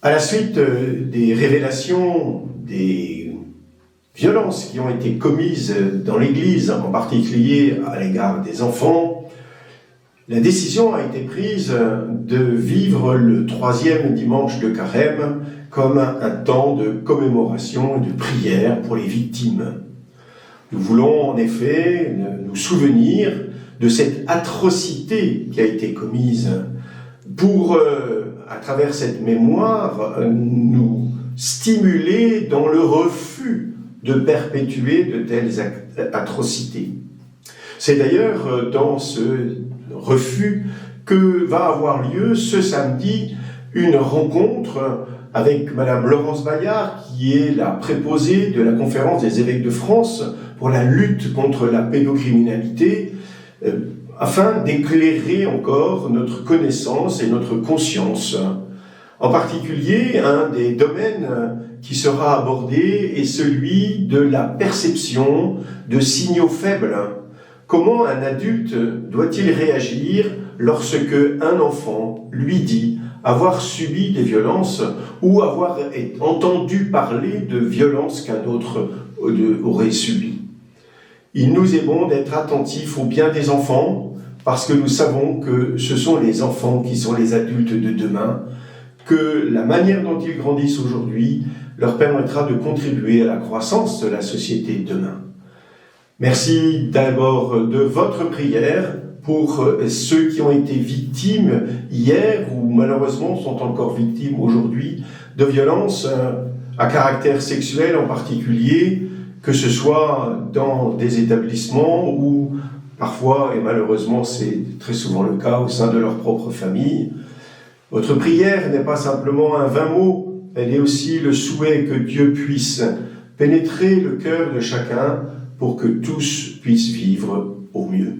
À la suite des révélations des violences qui ont été commises dans l'Église, en particulier à l'égard des enfants, la décision a été prise de vivre le 3e dimanche de Carême comme un temps de commémoration et de prière pour les victimes. Nous voulons en effet nous souvenir de cette atrocité qui a été commise pour, à travers cette mémoire, nous stimuler dans le refus de perpétuer de telles atrocités. C'est d'ailleurs dans ce refus que va avoir lieu ce samedi une rencontre avec Madame Laurence Bayard, qui est la préposée de la Conférence des évêques de France pour la lutte contre la pédocriminalité, afin d'éclairer encore notre connaissance et notre conscience. En particulier, un des domaines qui sera abordé est celui de la perception de signaux faibles. Comment un adulte doit-il réagir lorsque un enfant lui dit avoir subi des violences ou avoir entendu parler de violences qu'un autre aurait subies? Il nous est bon d'être attentifs au bien des enfants parce que nous savons que ce sont les enfants qui sont les adultes de demain, que la manière dont ils grandissent aujourd'hui leur permettra de contribuer à la croissance de la société demain. Merci d'abord de votre prière pour ceux qui ont été victimes hier ou malheureusement sont encore victimes aujourd'hui de violences à caractère sexuel en particulier, que ce soit dans des établissements ou parfois, et malheureusement c'est très souvent le cas, au sein de leur propre famille. Votre prière n'est pas simplement un vain mot, elle est aussi le souhait que Dieu puisse pénétrer le cœur de chacun pour que tous puissent vivre au mieux.